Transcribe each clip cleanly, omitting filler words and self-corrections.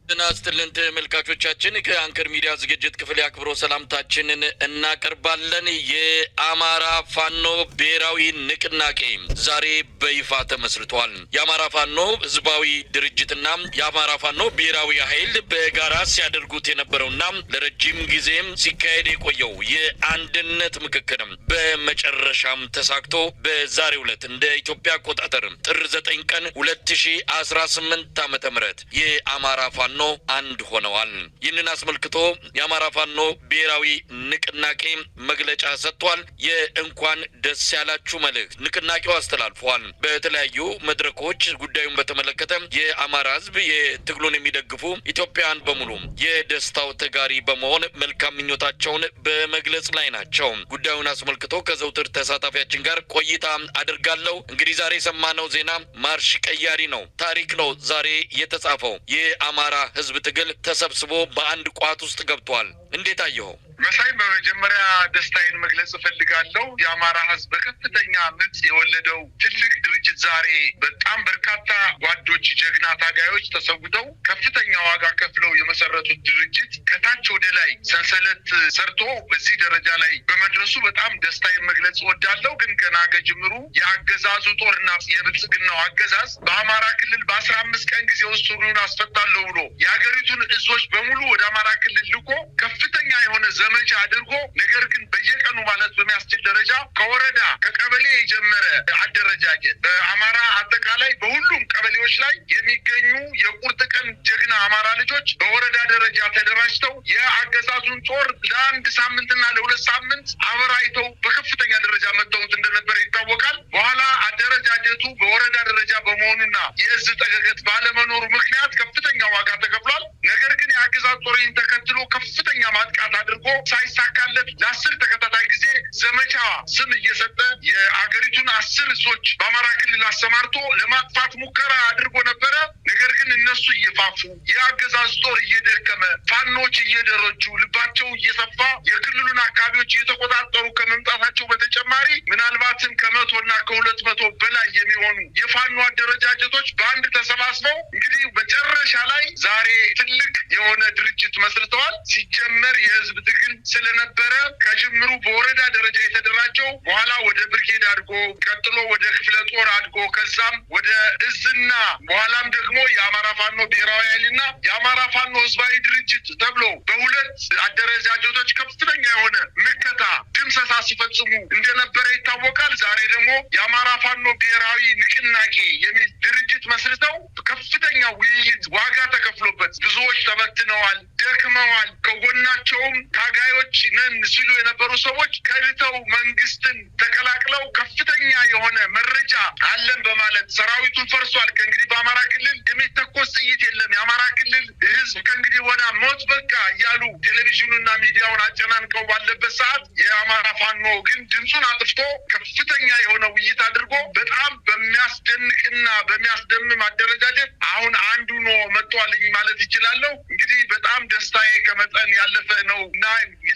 እናስተልን ተመልካቾቻችን ከአንከር ሚዲያ ዝግጅት ክፍል ያክብሮ ሰላምታችንን እናቀርባለን። የአማራ ፋኖ ብሔራዊ ንቅናቄ ዛሬ በይፋ ተመስርቷል። የአማራ ፋኖ ህዝባዊ ድርጅትና የአማራ ፋኖ ብሔራዊ ኃይል በጋራ ሲያደርጉት የነበረውና ለረጅም ጊዜም ሲካሄድ የቆየው የአንድነት ምክክር በመጨረሻም ተሳክቶ በዛሬው ዕለት እንደ ኢትዮጵያ አቆጣጠር ጥር 9 ቀን 2018 ዓ.ም የአማራ ፋኖ አንድ ሆነዋል። ይህንን አስመልክቶ የአማራ ፋኖ ብሔራዊ ንቅናቄ መግለጫ ሰጥቷል። የእንኳን ደስ ያላችሁ መልእክት ንቅናቄው አስተላልፏል። በተለያዩ መድረኮች ጉዳዩን በተመለከተ የአማራ ህዝብ የትግሉን የሚደግፉ ኢትዮጵያውያን በሙሉ የደስታው ተጋሪ በመሆን መልካም ምኞታቸውን በመግለጽ ላይ ናቸው። ጉዳዩን አስመልክቶ ከዘውትር ተሳታፊያችን ጋር ቆይታ አድርጋለሁ። እንግዲህ ዛሬ የሰማነው ዜና ማርሽ ቀያሪ ነው፣ ታሪክ ነው ዛሬ የተጻፈው። የአማራ ህዝብ ትግል ተሰብስቦ በአንድ ቋት ውስጥ ገብቷል። እንዴት አየኸው? መሳይ በመጀመሪያ ደስታዬን መግለጽ እፈልጋለሁ። የአማራ ህዝብ በከፍተኛ ምጥ የወለደው ትልቅ ድርጅት ዛሬ በጣም በርካታ ጓዶች፣ ጀግና ታጋዮች ተሰውተው ከፍተኛ ዋጋ ከፍለው የመሰረቱት ድርጅት ከታች ወደ ላይ ሰንሰለት ሰርቶ በዚህ ደረጃ ላይ በመድረሱ በጣም ደስታዬን መግለጽ እወዳለሁ። ግን ገና ከጅምሩ የአገዛዙ ጦርና የብልጽግናው አገዛዝ በአማራ ክልል በ15 ቀን ጊዜ ውስጥ ሁሉን አስፈታለሁ ብሎ የሀገሪቱን እዞች በሙሉ ወደ አማራ ክልል ልኮ ከፍተኛ የሆነ ዘመቻ አድርጎ ነገር ግን በየቀኑ ማለት በሚያስችል ደረጃ ከወረዳ ከቀበሌ የጀመረ አደረጃጀት በአማራ አጠቃላይ በሁሉም ቀበሌዎች ላይ የሚገኙ የቁርጥ ቀን ጀግና አማራ ልጆች በወረዳ ደረጃ ተደራጅተው የአገዛዙን ጦር ለአንድ ሳምንትና ለሁለት ሳምንት አበራይተው በከፍተኛ ደረጃ መተውት እንደነበረ ይታወቃል። በኋላ አደረጃጀቱ በወረዳ ደረጃ በመሆኑና የእዝ ጠገገት ባለመኖሩ ምክንያት ከፍተኛ ዋጋ ተከፍሏል። ነገር ግን የአገዛዝ ጦርን ተከትሎ ከፍተኛ ማጥቃት አድርጎ ሳይሳካለት ለ10 ተከታታይ ጊዜ ዘመቻ ስም እየሰጠ የአገሪቱን 10 እዞች በአማራ ክልል አሰማርቶ ለማጥፋት ሙከራ አድርጎ ነበረ። ነገር ግን እነሱ እየፋፉ የአገዛዝ ጦር እየደከመ ፋኖች እየደረጁ ልባቸው እየሰፋ የክልሉን አካባቢዎች እየተቆጣጠሩ ከመምጣታቸው በተጨማሪ ምናልባትም ከ100 እና ከ200 በላይ የሚሆኑ የፋኖ አደረጃጀቶች በአንድ ተሰባስበው እንግዲህ መጨረሻ ላይ ዛሬ ትልቅ የሆነ ድርጅት መስርተዋል። ሲጀመር የህዝብ ትግል ስለነበረ ከጅምሩ በወረዳ ደረጃ የተደራጀው በኋላ ወደ ብርጌድ አድጎ ቀጥሎ ወደ ክፍለ ጦር አድጎ ከዛም ወደ እዝና በኋላም ደግሞ የአማራ ፋኖ ብሔራዊ ኃይልና የአማራ ፋኖ ህዝባዊ ድርጅት ተብሎ በሁለት አደረጃጀቶች ከፍተኛ የሆነ ምከታ ድምሰሳ ሲፈጽሙ እንደነበረ ይታወቃል። ዛሬ ደግሞ የአማራ ፋኖ ብሔራዊ ንቅናቄ የሚል ድርጅት መስርተው ከፍተኛ ውይይት ዋጋ ተከፍሎበት ብዙዎች ተበትነዋል፣ ደክመዋል። ከጎናቸውም ታጋዮች ነን ሲሉ የነበሩ ሰዎች ከድተው መንግስትን ተቀላቅለው ከፍተኛ የሆነ መረጃ አለን በማለት ሰራዊቱን ፈርሷል፣ ከእንግዲህ በአማራ ክልል የሚተኮስ ጥይት የለም፣ የአማራ ክልል ህዝብ ከእንግዲህ ወደ ሞት በቃ እያሉ ቴሌቪዥኑና ሚዲያውን አጨናንቀው ባለበት ሰዓት የአማራ ፋኖ ግን ድምፁን አጥፍቶ ከፍተኛ የሆነ ውይይት አድርጎ በጣም በሚያስደንቅና በሚያስደምም አደረጃጀት አሁን አንዱ ነው መጥቷልኝ ማለት ይችላለሁ። እንግዲህ በጣም ደስታዬ ከመጠን ያለፈ ነው እና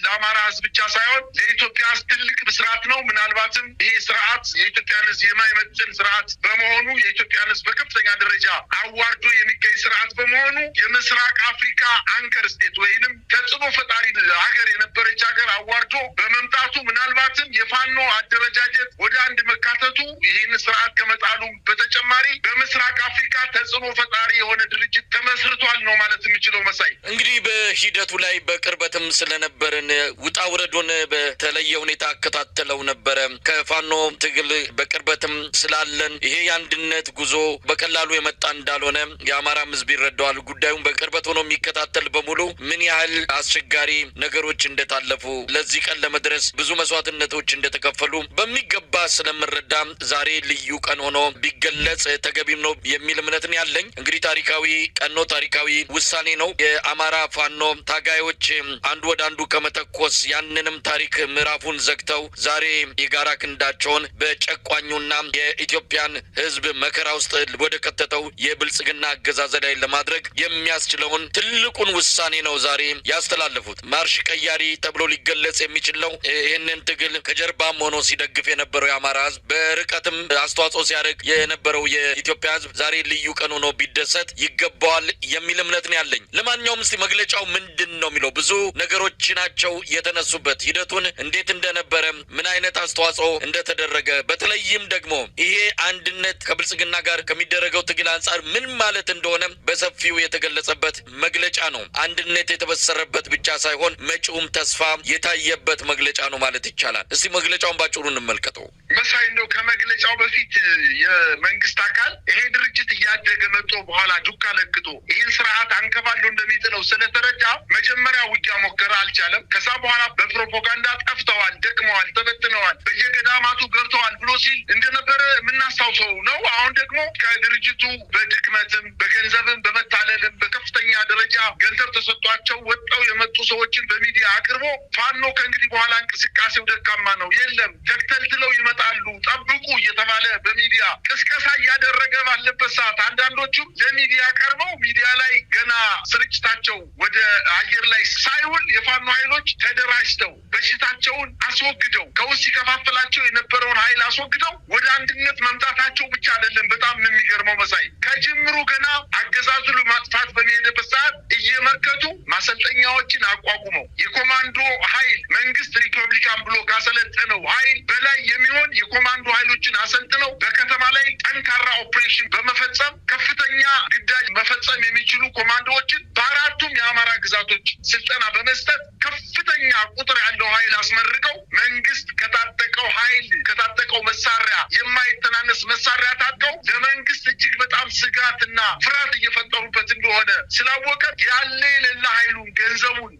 ለአማራ ህዝብ ብቻ ሳይሆን ለኢትዮጵያ ህዝብ ትልቅ ብስራት ነው። ምናልባትም ይሄ ስርዓት የኢትዮጵያን ህዝብ የማይመጥን ስርዓት በመሆኑ የኢትዮጵያን ህዝብ በከፍተኛ ደረጃ አዋርዶ የሚገኝ ስርዓት በመሆኑ የምስራቅ አፍሪካ አንከር ስቴት ወይንም ተጽዕኖ ፈጣሪ ሀገር የነበረች ሀገር አዋርዶ በመምጣቱ ምናልባትም የፋኖ አደረጃጀት ወደ አንድ መካተቱ ይህን ስርዓት ከመጣሉ በተጨማሪ በምስራቅ አፍሪካ ተጽዕኖ ፈጣሪ የሆነ ድርጅት ተመስርቷል ነው ማለት የሚችለው። መሳይ እንግዲህ በሂደቱ ላይ በቅርበትም ስለነበርን ውጣ ውረዱን በተለየ ሁኔታ አከታተለው ነበረ። ከፋኖ ትግል በቅርበትም ስላለን ይሄ የአንድነት ጉዞ በቀላሉ የመጣ እንዳልሆነ የአማራም ህዝብ ይረዳዋል። ጉዳዩን በቅርበት ሆኖ የሚከታተል በሙሉ ምን ያህል አስቸጋሪ ነገሮች እንደታለፉ ለዚህ ቀን ለመድረስ ብዙ መስዋዕትነቶች እንደተከፈሉ በሚገባ ስለምረዳ ዛሬ ልዩ ቀን ሆኖ ቢገለጽ ተገቢም ነው የሚል እምነትን ያለኝ። እንግዲህ ታሪካዊ ቀን ነው፣ ታሪካዊ ውሳኔ ነው። የአማራ ፋኖ ታጋዮች አንዱ ወደ አንዱ ከመተኮስ ያንንም ታሪክ ምዕራፉን ዘግተው ዛሬ የጋራ ክንዳቸውን በጨቋኙና የኢትዮጵያን ህዝብ መከራ ውስጥ ወደ ከተተው የብልጽግና አገዛዝ ላይ ለማድረግ የሚያስችለውን ትልቁን ውሳኔ ነው ዛሬ ያስተላለፉት። ማርሽ ቀያሪ ተብሎ ሊገለጽ የሚችል ነው። ይህንን ትግል ከጀርባም ሆኖ ሲደግፍ የነበረው የአማራ ህዝብ በርቀትም አስተዋጽኦ ሲያደርግ የነበረው የኢትዮጵያ ህዝብ ዛሬ ልዩ ቀን ሆኖ ቢደሰት ይገባዋል የሚል እምነት ነው ያለኝ። መሰለኝ። ለማንኛውም እስቲ መግለጫው ምንድን ነው የሚለው? ብዙ ነገሮች ናቸው የተነሱበት። ሂደቱን እንዴት እንደነበረ፣ ምን አይነት አስተዋጽኦ እንደተደረገ፣ በተለይም ደግሞ ይሄ አንድነት ከብልጽግና ጋር ከሚደረገው ትግል አንጻር ምን ማለት እንደሆነ በሰፊው የተገለጸበት መግለጫ ነው። አንድነት የተበሰረበት ብቻ ሳይሆን መጪውም ተስፋ የታየበት መግለጫ ነው ማለት ይቻላል። እስቲ መግለጫውን ባጭሩ እንመልከተው። መሳይ ነው። ከመግለጫው በፊት የመንግስት አካል ይሄ ድርጅት እያደገ መጥቶ በኋላ ዱካ ለክቶ ይህን ስርዓት አንከባሎ እንደሚጥለው ስለተረዳ መጀመሪያ ውጊያ ሞከረ፣ አልቻለም። ከዛ በኋላ በፕሮፓጋንዳ ጠፍተዋል፣ ደክመዋል፣ ተበትነዋል፣ በየገዳማቱ ገብተዋል ብሎ ሲል እንደነበረ የምናስታውሰው ነው። አሁን ደግሞ ከድርጅቱ በድክመትም በገንዘብም በመታለልም በከፍተኛ ደረጃ ገንዘብ ተሰጥቷቸው ወጣው የመጡ ሰዎችን በሚዲያ አቅርቦ ፋኖ ከእንግዲህ በኋላ እንቅስቃሴው ደካማ ነው፣ የለም ተክተልትለው ይመጣሉ ጠብቁ እየተባለ በሚዲያ ቅስቀሳ እያደረገ ባለበት ሰዓት አንዳንዶቹም ለሚዲያ ቀርበው ሚዲያ ላይ ገና ስርጭታቸው ወደ አየር ላይ ሳይውል የፋኖ ኃይሎች ተደራጅተው በሽታቸውን አስወግደው ከውስጥ ሲከፋፍላቸው የነበረውን ኃይል አስወግደው ወደ አንድነት መምጣታቸው ብቻ አይደለም። በጣም የሚገርመው መሳይ ከጅምሩ ገና አገዛዙ ለማጥፋት በሚሄድበት ሰዓት እየመከቱ ማሰልጠኛዎችን አቋቁመው የኮማንዶ ኃይል መንግስት ሪፐብሊካን ብሎ ካሰለጠነው ኃይል በላይ የሚሆን የኮማንዶ ኃይሎችን አሰልጥነው በከተማ ላይ ጠንካራ ኦፕሬሽን በመፈጸም ከፍተኛ ግዳጅ መፈጸም የሚችሉ ኮማንዶዎችን በአራቱም የአማራ ግዛቶች ስልጠና በመስጠት ከፍተኛ ቁጥር ያለው ኃይል አስመርቀው መንግስት ከታጠቀው ኃይል ከታጠቀው መሳሪያ የማይተናነስ መሳሪያ ታጥቀው ለመንግስት እጅግ በጣም ስጋትና ፍርሃት እየፈጠሩበት እንደሆነ ስላወቀ ያለ የሌለ ኃይሉን ገንዘቡን